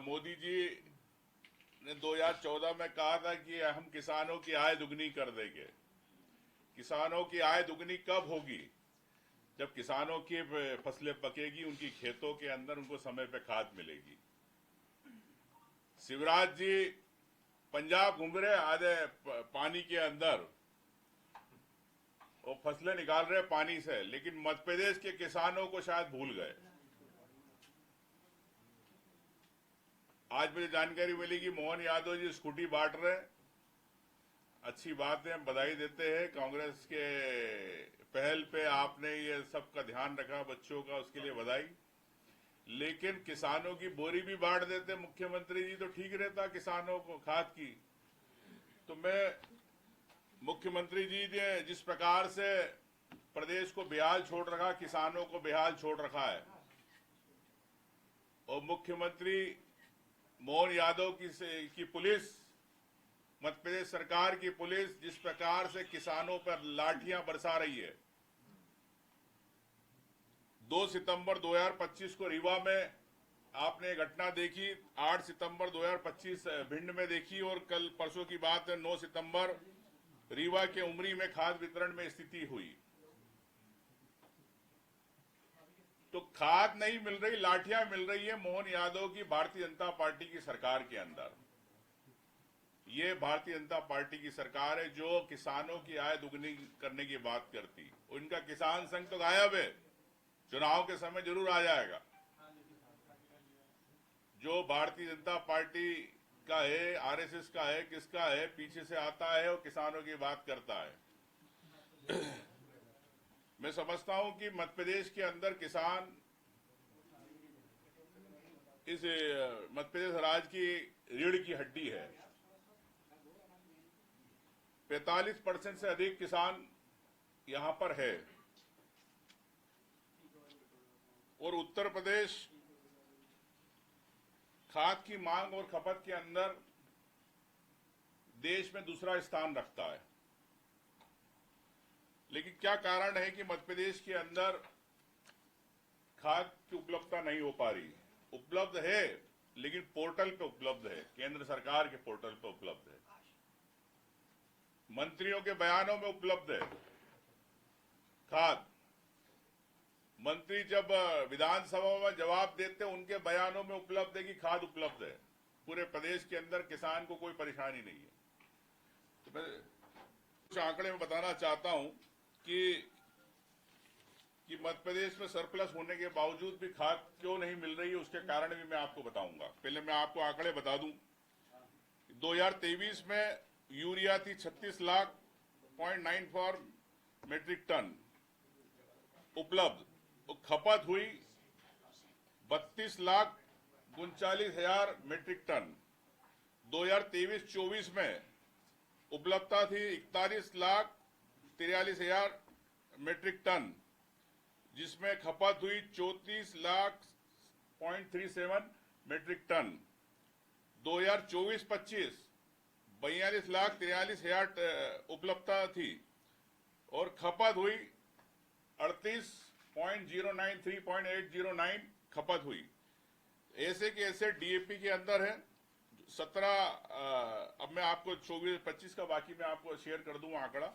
मोदी जी ने 2014 में कहा था कि हम किसानों की आय दुगनी कर देंगे। किसानों की आय दुगनी कब होगी? जब किसानों की फसलें पकेगी, उनकी खेतों के अंदर उनको समय पे खाद मिलेगी। शिवराज जी पंजाब घूम रहे आधे पानी के अंदर, वो फसलें निकाल रहे पानी से, लेकिन मध्य प्रदेश के किसानों को शायद भूल गए। आज मुझे जानकारी मिली कि मोहन यादव जी स्कूटी बांट रहे हैं। अच्छी बात है, हम बधाई देते हैं। कांग्रेस के पहल पे आपने ये सब का ध्यान रखा बच्चों का, उसके लिए बधाई। लेकिन किसानों की बोरी भी बांट देते मुख्यमंत्री जी तो ठीक रहता किसानों को खाद की। तो मैं मुख्यमंत्री जी ने जिस प्रकार से प्रदेश को बेहाल छोड़ रखा, किसानों को बेहाल छोड़ रखा है, और मुख्यमंत्री मोहन यादव की पुलिस, मध्य प्रदेश सरकार की पुलिस जिस प्रकार से किसानों पर लाठियां बरसा रही है। 2 सितंबर 2025 को रीवा में आपने घटना देखी, 8 सितंबर 2025 भिंड में देखी, और कल परसों की बात है 9 सितंबर रीवा के उमरी में खाद वितरण में स्थिति हुई। तो खाद नहीं मिल रही, लाठियां मिल रही है मोहन यादव की भारतीय जनता पार्टी की सरकार के अंदर। ये भारतीय जनता पार्टी की सरकार है जो किसानों की आय दुगनी करने की बात करती। उनका किसान संघ तो गायब है, चुनाव के समय जरूर आ जाएगा। जो भारतीय जनता पार्टी का है, आरएसएस का है, किसका है, पीछे से आता है और किसानों की बात करता है। मैं समझता हूं कि मध्य प्रदेश के अंदर किसान इस मध्य प्रदेश राज्य की रीढ़ की हड्डी है। 45% से अधिक किसान यहां पर है, और उत्तर प्रदेश खाद की मांग और खपत के अंदर देश में दूसरा स्थान रखता है। लेकिन क्या कारण है कि मध्य प्रदेश के अंदर खाद की उपलब्धता नहीं हो पा रही? उपलब्ध है, लेकिन पोर्टल पे उपलब्ध है, केंद्र सरकार के पोर्टल पे उपलब्ध है, मंत्रियों के बयानों में उपलब्ध है खाद। मंत्री जब विधानसभा में जवाब देते हैं, उनके बयानों में उपलब्ध है कि खाद उपलब्ध है। पूरे प्रदेश के अंदर किसान को कोई परेशानी नहीं है। तो मैं कुछ आंकड़े में बताना चाहता हूं कि मध्य प्रदेश में सरप्लस होने के बावजूद भी खाद क्यों नहीं मिल रही है, उसके कारण भी मैं आपको बताऊंगा। पहले मैं आपको आंकड़े बता दूं। 2023 में यूरिया थी 36,94 मेट्रिक टन उपलब्ध, खपत हुई 32,39,000 मेट्रिक टन। 2023-24 में उपलब्धता थी 41,43,000 मेट्रिक टन, जिसमें खपत हुई 34,37 मेट्रिक टन। 2024-25 42,43,000 उपलब्धता थी और खपत हुई 38.093.809 खपत हुई। ऐसे के ऐसे डीएपी के अंदर है 17। अब मैं आपको 24-25 का बाकी मैं आपको शेयर कर दूंगा आंकड़ा।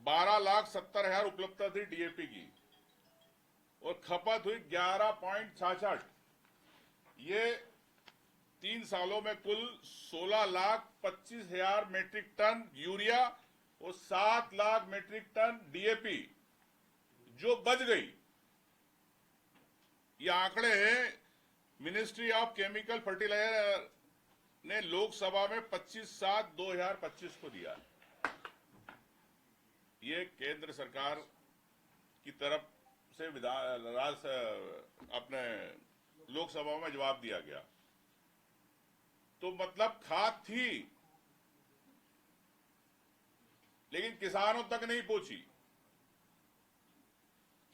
12,70,000 उपलब्धता थी डीएपी की और खपत हुई 11.66। ये 3 सालों में कुल 16,25,000 मेट्रिक टन यूरिया और 7 लाख मेट्रिक टन डीएपी जो बच गई। ये आंकड़े हैं मिनिस्ट्री ऑफ केमिकल फर्टिलाइजर ने लोकसभा में 25/7/2025 को दिया। ये केंद्र सरकार की तरफ से अपने लोकसभा में जवाब दिया गया। तो मतलब खाद थी, लेकिन किसानों तक नहीं पहुंची।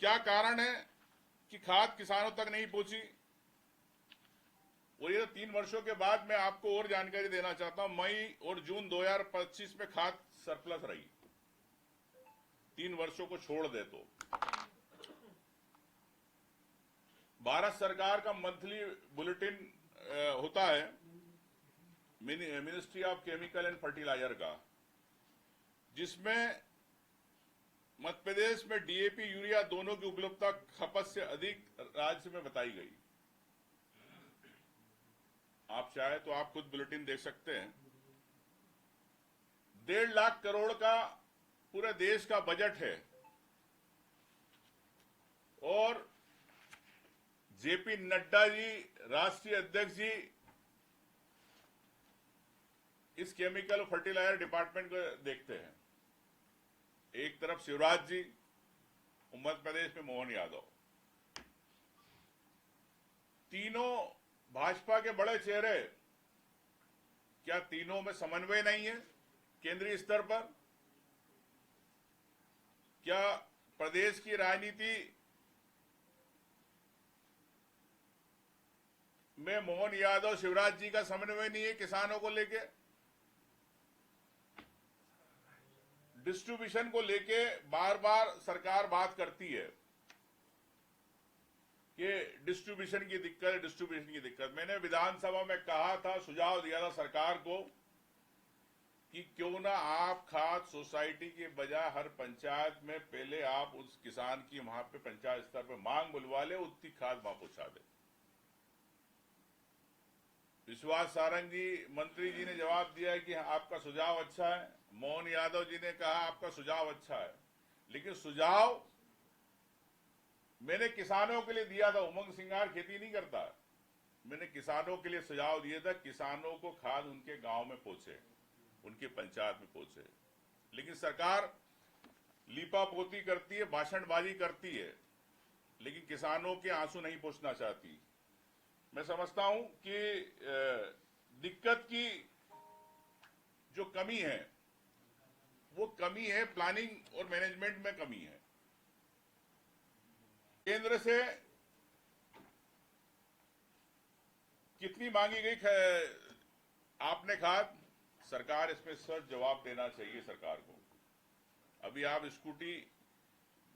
क्या कारण है कि खाद किसानों तक नहीं पहुंची? और ये 3 वर्षों के बाद मैं आपको और जानकारी देना चाहता हूं। मई और जून 2025 में खाद सरप्लस रही, 3 वर्षों को छोड़ दे तो। भारत सरकार का monthly bulletin ministry of chemical and fertiliser का, जिसमें मध्य प्रदेश में डीएपी यूरिया दोनों की उपलब्धता खपत से अधिक राज्य में बताई गई। आप चाहे तो आप खुद बुलेटिन देख सकते हैं। 1.5 लाख करोड़ का पूरे देश का बजट है और जेपी नड्डा जी राष्ट्रीय अध्यक्ष जी इस केमिकल फर्टिलाइजर डिपार्टमेंट को देखते हैं। एक तरफ शिवराज जी, मध्य प्रदेश में मोहन यादव, तीनों भाजपा के बड़े चेहरे। क्या तीनों में समन्वय नहीं है केंद्रीय स्तर पर? क्या प्रदेश की राजनीति में मोहन यादव शिवराज जी का समन्वय नहीं है किसानों को लेके? डिस्ट्रीब्यूशन को लेके बार बार सरकार बात करती है कि डिस्ट्रीब्यूशन की दिक्कत। मैंने विधानसभा में कहा था, सुझाव दिया था सरकार को कि क्यों ना आप खाद सोसाइटी के बजाय हर पंचायत में पहले आप उस किसान की वहां पे पंचायत स्तर पे मांग बुलवा ले, उतनी खाद वहां पहुंचा दे। विश्वास सारंग जी मंत्री जी ने जवाब दिया कि आपका सुझाव अच्छा है। मोहन यादव जी ने कहा आपका सुझाव अच्छा है, लेकिन सुझाव मैंने किसानों के लिए दिया था। उमंग सिंगार खेती नहीं करता, मैंने किसानों के लिए सुझाव दिए था, किसानों को खाद उनके गांव में पहुंचे, उनकी पंचायत में पहुंचे। लेकिन सरकार लीपापोती करती है, भाषणबाजी करती है, लेकिन किसानों के आंसू नहीं पहुंचना चाहती। मैं समझता हूं कि दिक्कत की जो कमी है वो कमी है प्लानिंग और मैनेजमेंट में कमी है। केंद्र से कितनी मांगी गई आपने खाद, सरकार इसमें सर जवाब देना चाहिए सरकार को। अभी आप स्कूटी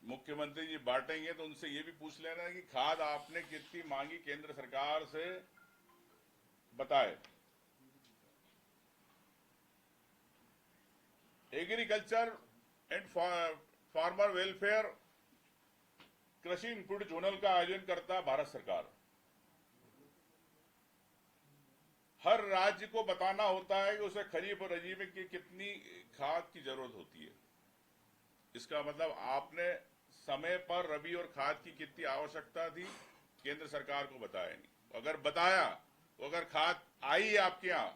मुख्यमंत्री जी बांटेंगे तो उनसे ये भी पूछ लेना कि खाद आपने कितनी मांगी केंद्र सरकार से, बताए। एग्रीकल्चर एंड फार्मर वेलफेयर कृषि इनपुट जोनल का आयोजन करता है भारत सरकार। हर राज्य को बताना होता है कि उसे खरीफ और रबी में कितनी खाद की जरूरत होती है। इसका मतलब आपने समय पर रबी और खाद की कितनी आवश्यकता थी केंद्र सरकार को बताया नहीं। अगर बताया तो अगर खाद आई आपके यहां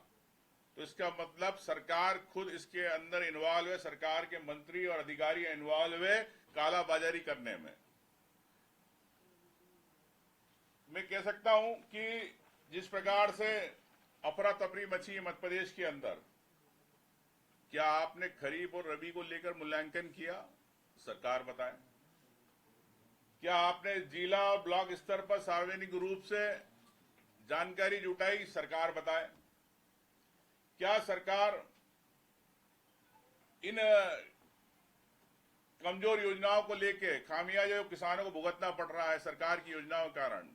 तो इसका मतलब सरकार खुद इसके अंदर इन्वॉल्व है, सरकार के मंत्री और अधिकारी इन्वॉल्व है कालाबाजारी करने में। मैं कह सकता हूं कि जिस प्रकार से अफरा तफरी मची है मध्य प्रदेश के अंदर, क्या आपने खरीफ और रबी को लेकर मूल्यांकन किया? सरकार बताए। क्या आपने जिला और ब्लॉक स्तर पर सार्वजनिक रूप से जानकारी जुटाई? सरकार बताए। क्या सरकार इन कमजोर योजनाओं को लेके खामियाजा जो किसानों को भुगतना पड़ रहा है सरकार की योजनाओं के कारण,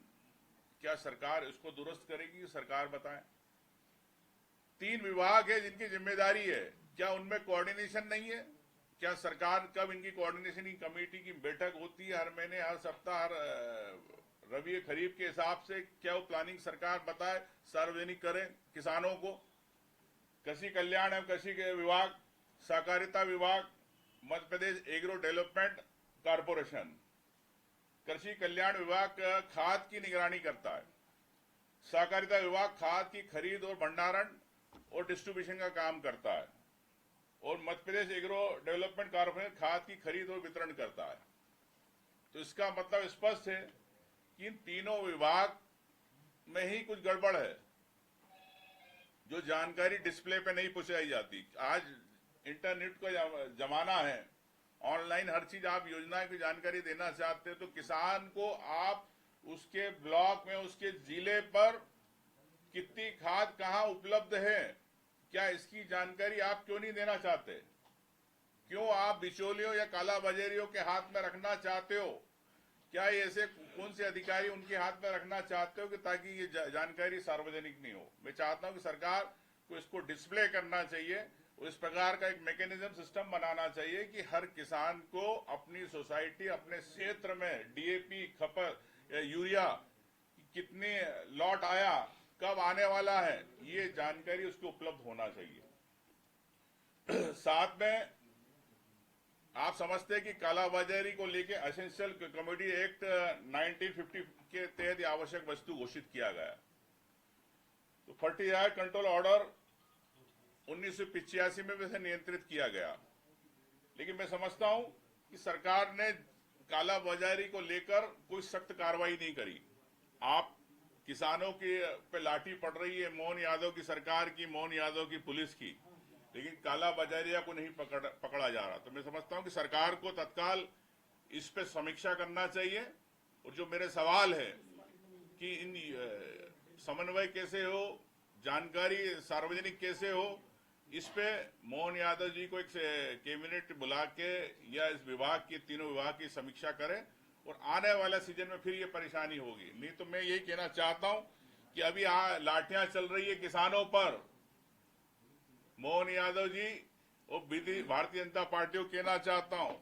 क्या सरकार इसको दुरुस्त करेगी? सरकार बताए। 3 विभाग है जिनकी जिम्मेदारी है, क्या उनमें कोऑर्डिनेशन नहीं है? क्या सरकार कब इनकी कोऑर्डिनेशन कमेटी की बैठक होती है? हर महीने, हर सप्ताह, हर रबी खरीफ के हिसाब से क्या वो प्लानिंग सरकार बताए, सार्वजनिक करें किसानों को? कृषि कल्याण एवं कृषि के विभाग, सहकारिता विभाग, Madhya Pradesh agro development corporation, कृषि कल्याण विभाग खाद की निगरानी करता है, सहकारिता विभाग खाद की खरीद और भंडारण और डिस्ट्रीब्यूशन का काम करता है, और Madhya Pradesh agro development corporation खाद की खरीद और वितरण करता है। तो इसका मतलब स्पष्ट है कि इन तीनों विभाग में ही कुछ गड़बड़ है, जो जानकारी डिस्प्ले पे नहीं पहुंचाई जाती। आज इंटरनेट का जमाना है, ऑनलाइन हर चीज आप योजना की जानकारी देना चाहते हैं, तो किसान को आप उसके ब्लॉक में, उसके जिले पर कितनी खाद कहां उपलब्ध है, क्या इसकी जानकारी आप क्यों नहीं देना चाहते? क्यों आप बिचौलियों या कालाबाजारियों के हाथ में रखना चाहते हो? क्या ये ऐसे कौन से अधिकारी उनके हाथ में रखना चाहते हो कि ताकि ये जानकारी सार्वजनिक नहीं हो? मैं चाहता हूं कि सरकार को इसको डिस्प्ले करना चाहिए। इस प्रकार का एक मैकेनिज्म सिस्टम बनाना चाहिए कि हर किसान को अपनी सोसाइटी, अपने क्षेत्र में डीएपी खपत, यूरिया कितने लॉट आया, कब आने वाला है, ये जानकारी उसको उपलब्ध होना चाहिए। साथ में आप समझते हैं कि कालाबाजारी को लेकर एसेंशियल कमोडिटी एक्ट 1950 के तहत आवश्यक वस्तु घोषित किया गया। तो फर्टिलाइजर कंट्रोल ऑर्डर 1985 में वैसे नियंत्रित किया गया, लेकिन मैं समझता हूं कि सरकार ने कालाबाजारी को लेकर कोई सख्त कार्रवाई नहीं करी। आप किसानों की पे लाठी पड़ रही है मोहन यादव की सरकार की, मोहन यादव की पुलिस की, लेकिन कालाबाजारिया को नहीं पकड़ा जा रहा। तो मैं समझता हूं कि सरकार को तत्काल इस पे समीक्षा करना चाहिए। और जो मेरे सवाल है कि इन समन्वय कैसे हो, जानकारी सार्वजनिक कैसे हो, इस पे मोहन यादव जी को एक कैबिनेट बुला के या इस विभाग के तीनों विभाग की समीक्षा करें, और आने वाला सीजन में फिर ये परेशानी होगी। नहीं तो मैं यही कहना चाहता हूं कि अभी लाठियां चल रही है किसानों पर, मोहन यादव जी और भारतीय जनता पार्टी को कहना चाहता हूं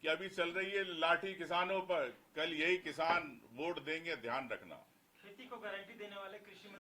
कि अभी चल रही है लाठी किसानों पर, कल यही किसान वोट देंगे, ध्यान रखना। खेती को गारंटी देने वाले कृषि